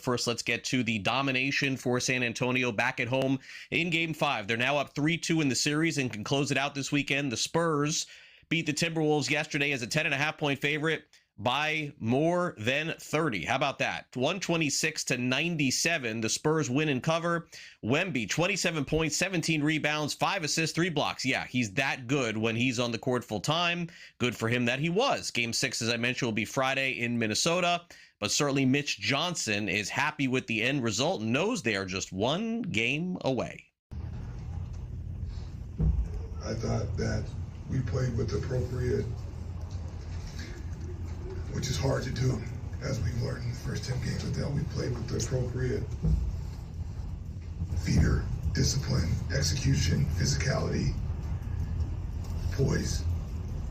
first, let's get to the domination for San Antonio back at home in Game 5. They're now up 3-2 in the series and can close it out this weekend. The Spurs beat the Timberwolves yesterday as a 10.5-point favorite by more than 30. How about that? 126-97. The Spurs win and cover. Wemby, 27 points, 17 rebounds, 5 assists, 3 blocks. Yeah, he's that good when he's on the court full time. Good for him that he was. Game 6, as I mentioned, will be Friday in Minnesota. But certainly Mitch Johnson is happy with the end result and knows they are just one game away. I thought that we played with appropriate, which is hard to do, as we've learned in the first 10 games of that. We played with the appropriate feeder, discipline, execution, physicality, poise.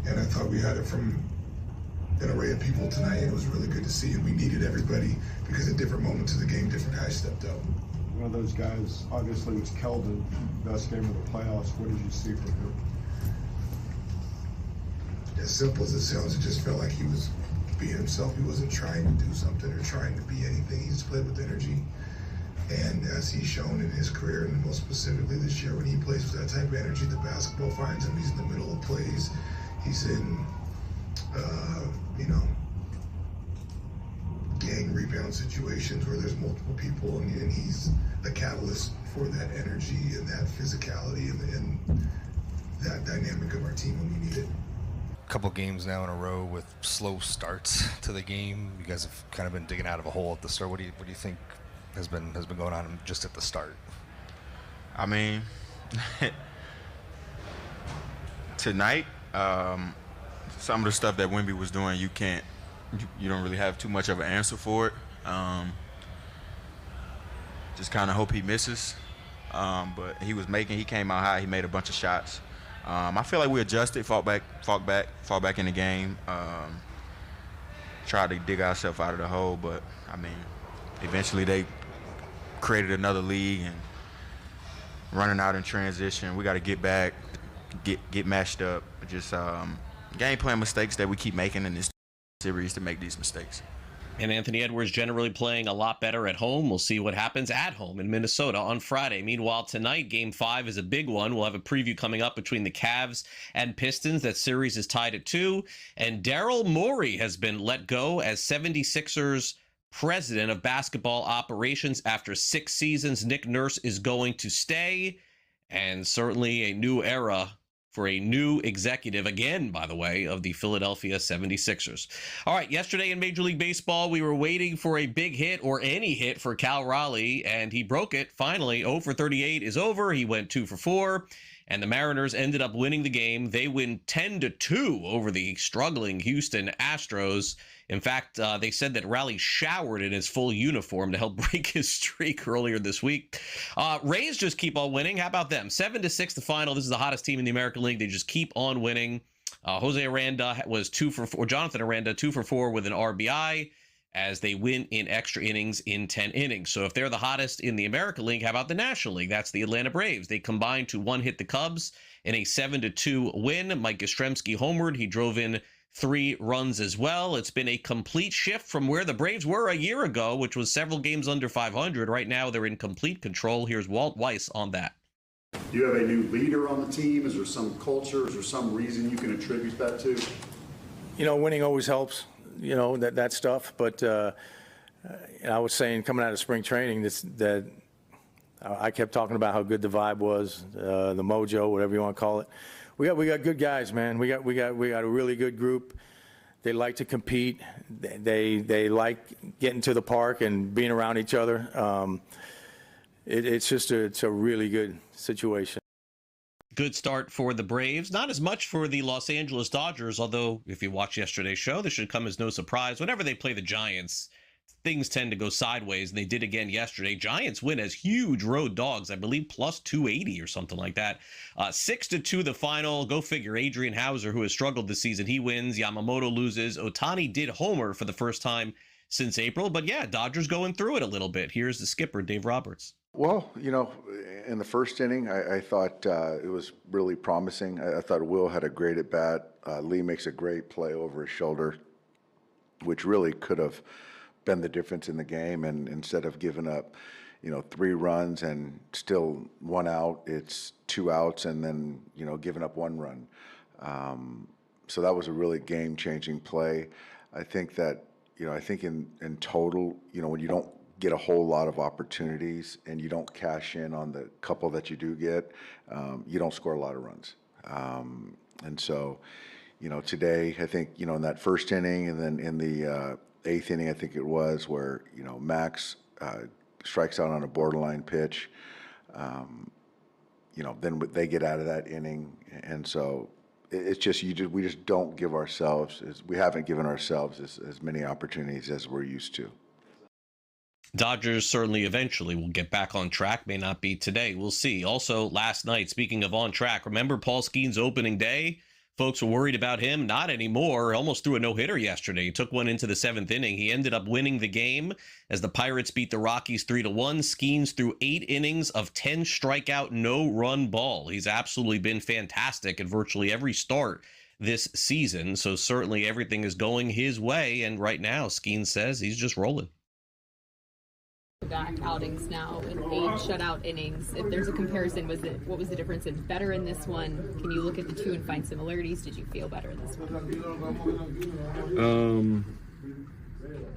And I thought we had it from an array of people tonight, and it was really good to see. And we needed everybody because at different moments of the game, different guys stepped up. One of those guys, obviously, was Keldon, best game of the playoffs. What did you see from him? As simple as it sounds, it just felt like he was being himself. He wasn't trying to do something or trying to be anything. He just played with energy. And as he's shown in his career, and most specifically this year, when he plays with that type of energy, the basketball finds him. He's in the middle of plays. He's in, gang rebound situations where there's multiple people, and he's the catalyst for that energy and that physicality and that dynamic of our team when we need it. Couple games now in a row with slow starts to the game. You guys have kind of been digging out of a hole at the start. What do you think has been going on just at the start? I mean, tonight, some of the stuff that Wemby was doing, you don't really have too much of an answer for it. Just kind of hope he misses. But he came out high. He made a bunch of shots. I feel like we adjusted, fought back in the game, tried to dig ourselves out of the hole, but I mean, eventually they created another league and running out in transition. We got to get back, get matched up. Just game plan mistakes that we keep making in this series to make these mistakes. And Anthony Edwards generally playing a lot better at home. We'll see what happens at home in Minnesota on Friday. Meanwhile, tonight, Game 5 is a big one. We'll have a preview coming up between the Cavs and Pistons. That series is tied at 2. And Daryl Morey has been let go as 76ers president of basketball operations after 6 seasons. Nick Nurse is going to stay. And certainly a new era for a new executive, again, by the way, of the Philadelphia 76ers. All right, yesterday in Major League Baseball, we were waiting for a big hit or any hit for Cal Raleigh, and he broke it. Finally, 0 for 38 is over. He went 2 for 4, and the Mariners ended up winning the game. They win 10-2 over the struggling Houston Astros. In fact, they said that Raleigh showered in his full uniform to help break his streak earlier this week. Rays just keep on winning. How about them? 7-6 the final. This is the hottest team in the American League. They just keep on winning. Jose Aranda was 2 for 4. Jonathan Aranda 2 for 4 with an RBI as they win in extra innings in 10 innings. So if they're the hottest in the American League, how about the National League? That's the Atlanta Braves. They combined to one-hit the Cubs in a 7-2 win. Mike Yastrzemski homered. He drove in 3 runs as well. It's been a complete shift from where the Braves were a year ago, which was several games under 500. Right now, they're in complete control. Here's Walt Weiss on that. Do you have a new leader on the team? Is there some culture? Is there some reason you can attribute that to? Winning always helps, that stuff. But I was saying coming out of spring training that I kept talking about how good the vibe was, the mojo, whatever you want to call it. We got good guys, man. We got a really good group. They like to compete. They like getting to the park and being around each other. It's a really good situation. Good start for the Braves. Not as much for the Los Angeles Dodgers, although if you watch yesterday's show, this should come as no surprise. Whenever they play the Giants, things tend to go sideways, and they did again yesterday. Giants win as huge road dogs, I believe, plus 280 or something like that. 6-2 the final. Go figure. Adrian Hauser, who has struggled this season, he wins. Yamamoto loses. Ohtani did homer for the first time since April. But yeah, Dodgers going through it a little bit. Here's the skipper, Dave Roberts. Well, in the first inning, I thought it was really promising. I thought Will had a great at bat. Lee makes a great play over his shoulder, which really could have been the difference in the game. And instead of giving up, 3 runs and still 1 out, it's 2 outs and then, giving up 1 run. So that was a really game-changing play. I think that, I think in total, when you don't get a whole lot of opportunities and you don't cash in on the couple that you do get, you don't score a lot of runs. And so, today, I think, in that first inning and then in the 8th inning, I think it was, where, Max strikes out on a borderline pitch, then they get out of that inning. And so it's just, we just don't give ourselves, we haven't given ourselves as many opportunities as we're used to. Dodgers certainly eventually will get back on track. May not be today. We'll see. Also, last night, speaking of on track, remember Paul Skenes' opening day? Folks were worried about him. Not anymore. Almost threw a no-hitter yesterday. He took one into the 7th inning. He ended up winning the game as the Pirates beat the Rockies 3-1. Skenes threw 8 innings of 10 strikeout, no-run ball. He's absolutely been fantastic at virtually every start this season. So certainly everything is going his way. And right now, Skenes says he's just rolling. Back outings now in 8 shutout innings. If there's a comparison, what was the difference in better in this one? Can you look at the two and find similarities? Did you feel better in this one?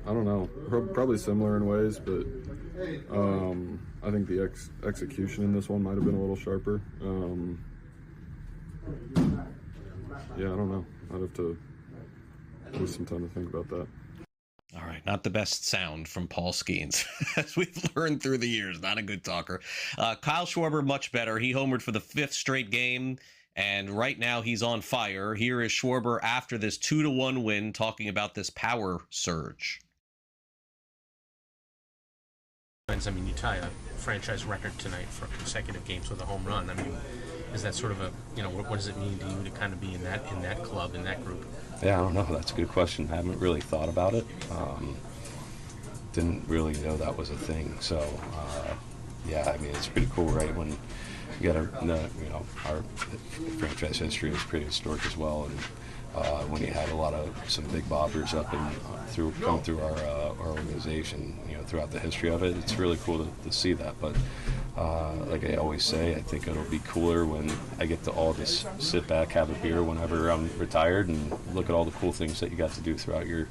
I don't know. Probably similar in ways, but I think the execution in this one might have been a little sharper. Yeah, I don't know. I'd have to waste some time to think about that. All right, not the best sound from Paul Skenes, as we've learned through the years. Not a good talker. Kyle Schwarber, much better. He homered for the 5th straight game, and right now he's on fire. Here is Schwarber after this 2-1 win, talking about this power surge. I mean, you tie a franchise record tonight for consecutive games with a home run. I mean, is that sort of a, what does it mean to you to kind of be in that club, in that group? Yeah, I don't know. That's a good question. I haven't really thought about it. Didn't really know that was a thing. So, yeah, I mean, it's pretty cool, right? When you got our franchise history is pretty historic as well, and when you had some big boppers up and come through our organization, throughout the history of it, it's really cool to see that. But like I always say, I think it'll be cooler when I get to all just sit back, have a beer whenever I'm retired, and look at all the cool things that you got to do throughout your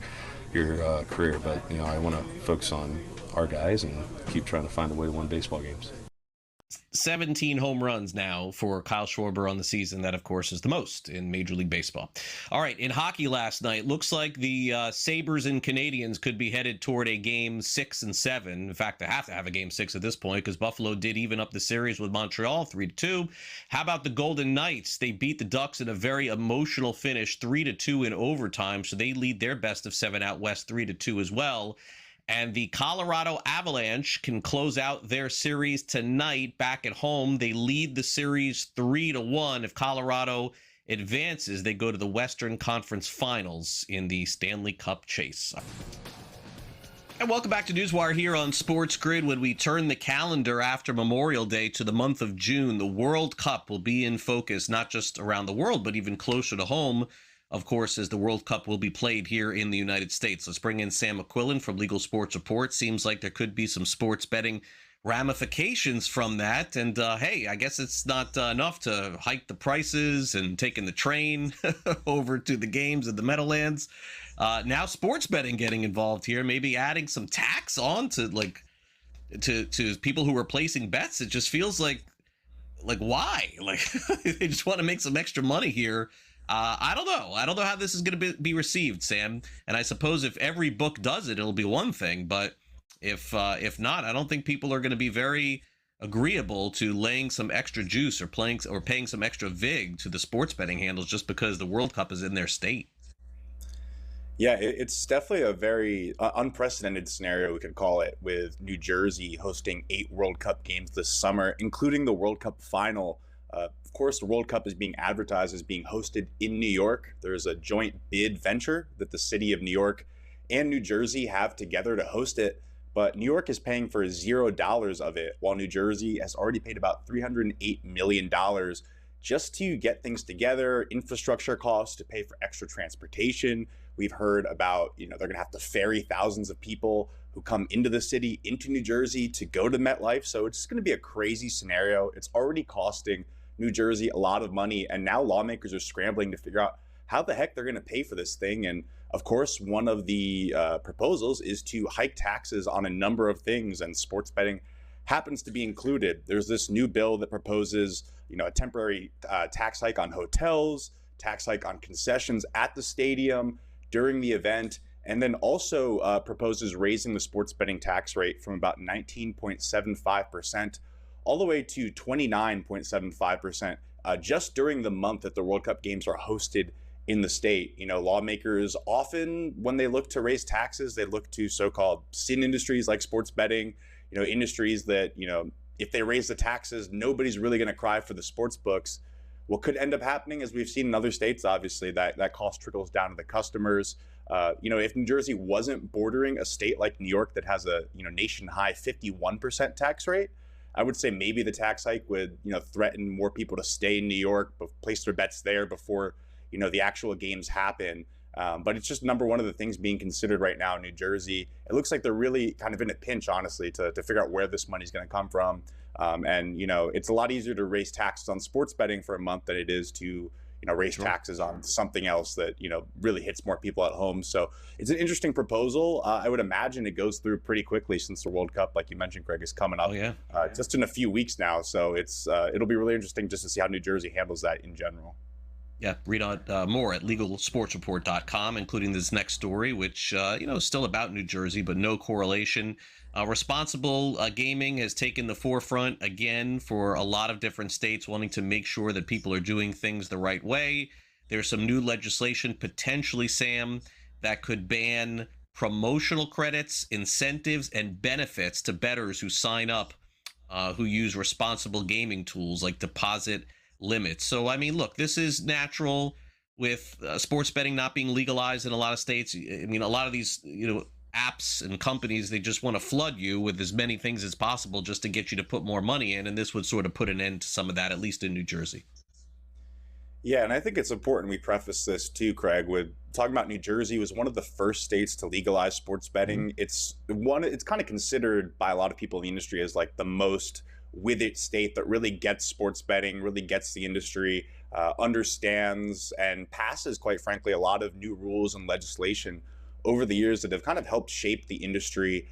career. But I want to focus on our guys and keep trying to find a way to win baseball games. 17 home runs now for Kyle Schwarber on the season. That, of course, is the most in Major League Baseball. All right, in hockey last night, looks like the Sabres and Canadiens could be headed toward a game 6 and 7. In fact, they have to have a game 6 at this point because Buffalo did even up the series with Montreal 3-2. How about the Golden Knights? They beat the Ducks in a very emotional finish 3-2 in overtime, so they lead their best of 7 out west 3-2 as well. And the Colorado Avalanche can close out their series tonight back at home. They lead the series 3-1. If Colorado advances, they go to the Western Conference Finals in the Stanley Cup chase. And welcome back to Newswire here on SportsGrid. When we turn the calendar after Memorial Day to the month of June, the World Cup will be in focus, not just around the world, but even closer to home, of course, as the World Cup will be played here in the United States. Let's bring in Sam McQuillan from Legal Sports Report. Seems like there could be some sports betting ramifications from that. And hey, I guess it's not enough to hike the prices and taking the train over to the games at the Meadowlands. Now sports betting getting involved here, maybe adding some tax on to to people who are placing bets. It just feels like why? Like they just want to make some extra money here. I don't know. I don't know how this is going to be received, Sam. And I suppose if every book does it, it'll be one thing. But if not, I don't think people are going to be very agreeable to laying some extra juice or paying some extra vig to the sports betting handles just because the World Cup is in their state. Yeah, it's definitely a very unprecedented scenario, we could call it, with New Jersey hosting 8 World Cup games this summer, including the World Cup final. Of course, the World Cup is being advertised as being hosted in New York. There's a joint bid venture that the city of New York and New Jersey have together to host it, but New York is paying for $0 of it, while New Jersey has already paid about $308 million just to get things together, infrastructure costs, to pay for extra transportation, We've heard about, they're going to have to ferry thousands of people who come into the city, into New Jersey to go to MetLife. So it's just going to be a crazy scenario. It's already costing New Jersey a lot of money. And now lawmakers are scrambling to figure out how the heck they're going to pay for this thing. And of course, one of the proposals is to hike taxes on a number of things, and sports betting happens to be included. There's this new bill that proposes, a temporary tax hike on hotels, tax hike on concessions at the stadium during the event, and then also proposes raising the sports betting tax rate from about 19.75% all the way to 29.75% just during the month that the World Cup games are hosted in the state. Lawmakers often, when they look to raise taxes, they look to so-called sin industries like sports betting, industries that, if they raise the taxes, nobody's really going to cry for the sports books. What could end up happening, as we've seen in other states, obviously, that cost trickles down to the customers. If New Jersey wasn't bordering a state like New York that has a nation high 51% tax rate, I would say maybe the tax hike would threaten more people to stay in New York, place their bets there before the actual games happen. But it's just number one of the things being considered right now in New Jersey. It looks like they're really kind of in a pinch, honestly, to figure out where this money's going to come from. And it's a lot easier to raise taxes on sports betting for a month than it is to raise taxes on something else that really hits more people at home. So it's an interesting proposal. I would imagine it goes through pretty quickly since the World Cup, like you mentioned, Greg, is coming up just in a few weeks now. So it'll be really interesting just to see how New Jersey handles that in general. Yeah, read on more at legalsportsreport.com, including this next story, which, is still about New Jersey, but no correlation. Responsible gaming has taken the forefront again for a lot of different states wanting to make sure that people are doing things the right way. There's some new legislation, potentially, Sam, that could ban promotional credits, incentives, and benefits to bettors who sign up, who use responsible gaming tools like deposit limits. So, I mean, look, this is natural with sports betting not being legalized in a lot of states. I mean, a lot of these, apps and companies, they just want to flood you with as many things as possible just to get you to put more money in. And this would sort of put an end to some of that, at least in New Jersey. Yeah, and I think it's important we preface this too, Craig, with talking about New Jersey was one of the first states to legalize sports betting. It's kind of considered by a lot of people in the industry as like the most with it state that really gets sports betting, really gets the industry, understands and passes, quite frankly, a lot of new rules and legislation over the years that have kind of helped shape the industry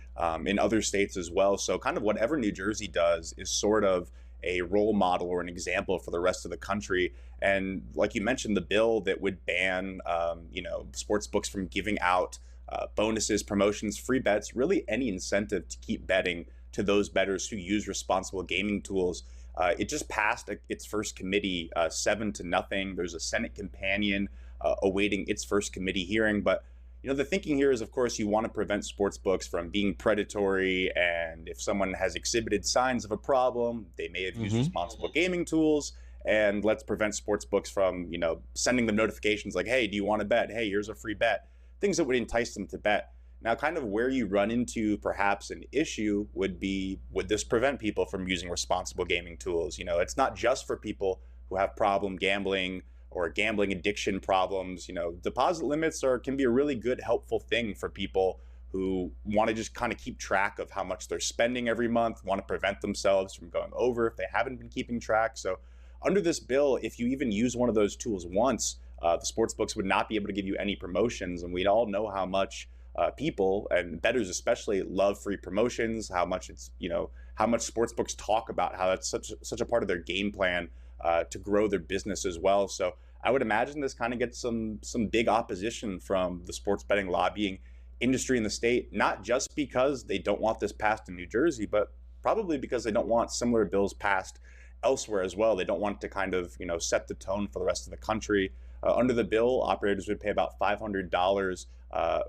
in other states as well. So kind of whatever New Jersey does is sort of a role model or an example for the rest of the country. And like you mentioned, the bill that would ban, sports books from giving out bonuses, promotions, free bets, really any incentive to keep betting to those bettors who use responsible gaming tools. It just passed its first committee 7-0. There's a Senate companion awaiting its first committee hearing. But the thinking here is, of course, you want to prevent sports books from being predatory. And if someone has exhibited signs of a problem, they may have used responsible gaming tools. And let's prevent sports books from, sending them notifications like, hey, do you want to bet? Hey, here's a free bet. Things that would entice them to bet. Now, kind of where you run into perhaps an issue would be, would this prevent people from using responsible gaming tools? It's not just for people who have problem gambling or gambling addiction problems. Deposit limits can be a really good, helpful thing for people who want to just kind of keep track of how much they're spending every month, want to prevent themselves from going over if they haven't been keeping track. So under this bill, if you even use one of those tools once, the sports books would not be able to give you any promotions. And we'd all know how much people, and bettors especially, love free promotions, how much how much sports books talk about how that's such a part of their game plan to grow their business as well. So I would imagine this kind of gets some big opposition from the sports betting lobbying industry in the state, not just because they don't want this passed in New Jersey, but probably because they don't want similar bills passed elsewhere as well. They don't want to kind of, set the tone for the rest of the country. Under the bill, operators would pay about $500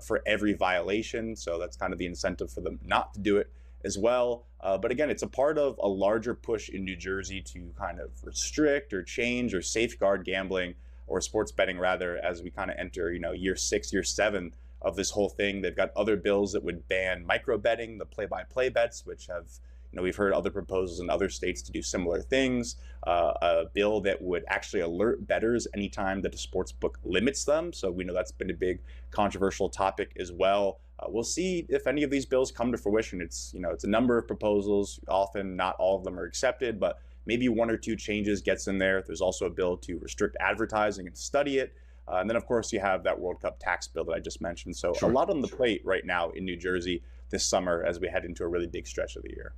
for every violation. So that's kind of the incentive for them not to do it as well. But again, it's a part of a larger push in New Jersey to kind of restrict or change or safeguard gambling, or sports betting rather, as we kind of enter, year 6, year 7 of this whole thing. They've got other bills that would ban micro betting, the play-by-play bets, which have, We've heard other proposals in other states to do similar things. A bill that would actually alert bettors anytime that a sports book limits them. So we know that's been a big controversial topic as well. We'll see if any of these bills come to fruition. It's a number of proposals. Often not all of them are accepted, but maybe one or two changes gets in there. There's also a bill to restrict advertising and study it. And then, of course, you have that World Cup tax bill that I just mentioned. So a lot on the plate right now in New Jersey this summer as we head into a really big stretch of the year.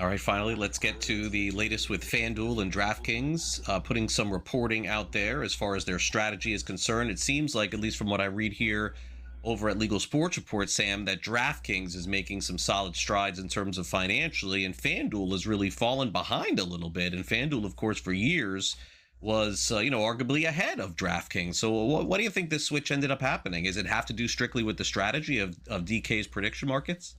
All right, finally, let's get to the latest with FanDuel and DraftKings, putting some reporting out there as far as their strategy is concerned. It seems like, at least from what I read here over at Legal Sports Report, Sam, that DraftKings is making some solid strides in terms of financially, and FanDuel has really fallen behind a little bit. And FanDuel, of course, for years was, arguably ahead of DraftKings. So what do you think this switch ended up happening? Does it have to do strictly with the strategy of DK's prediction markets?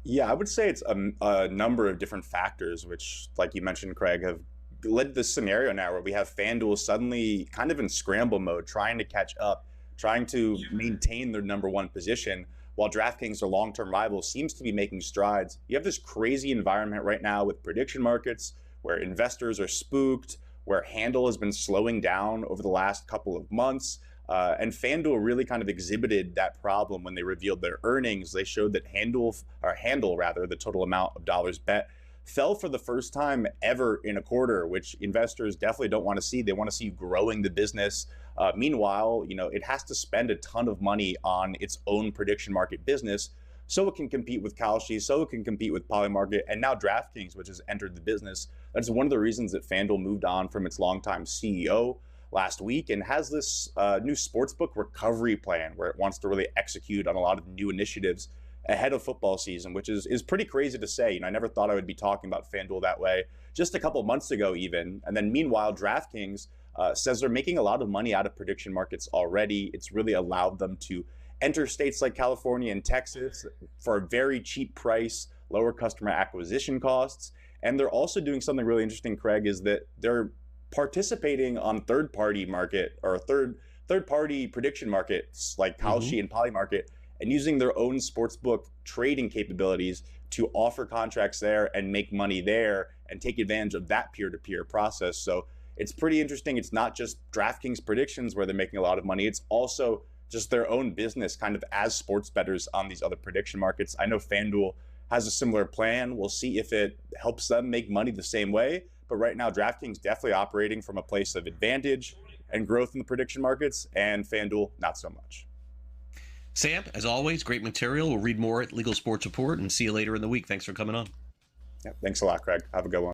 Yeah, I would say it's a number of different factors, which, like you mentioned, Craig, have led to this scenario now where we have FanDuel suddenly kind of in scramble mode, trying to catch up, trying to maintain their number one position, while DraftKings, their long-term rival, seems to be making strides. You have this crazy environment right now with prediction markets where investors are spooked, where handle has been slowing down over the last couple of months. And FanDuel really kind of exhibited that problem when they revealed their earnings. They showed that handle, the total amount of dollars bet, fell for the first time ever in a quarter, which investors definitely don't want to see. They want to see you growing the business. Meanwhile, it has to spend a ton of money on its own prediction market business so it can compete with Kalshi, so it can compete with Polymarket, and now DraftKings, which has entered the business. That's one of the reasons that FanDuel moved on from its longtime CEO last week and has this new sportsbook recovery plan where it wants to really execute on a lot of new initiatives ahead of football season, which is pretty crazy to say. I never thought I would be talking about FanDuel that way just a couple months ago even. And then meanwhile, DraftKings says they're making a lot of money out of prediction markets already. It's really allowed them to enter states like California and Texas for a very cheap price, lower customer acquisition costs. And they're also doing something really interesting, Craig, is that they're participating on third-party market or third-party prediction markets like Kalshi and Polymarket, and using their own sportsbook trading capabilities to offer contracts there and make money there and take advantage of that peer-to-peer process. So it's pretty interesting. It's not just DraftKings predictions where they're making a lot of money. It's also just their own business kind of as sports bettors on these other prediction markets. I know FanDuel has a similar plan. We'll see if it helps them make money the same way. But right now, DraftKings definitely operating from a place of advantage and growth in the prediction markets, and FanDuel, not so much. Sam, as always, great material. We'll read more at Legal Sports Report and see you later in the week. Thanks for coming on. Yeah, thanks a lot, Craig. Have a good one.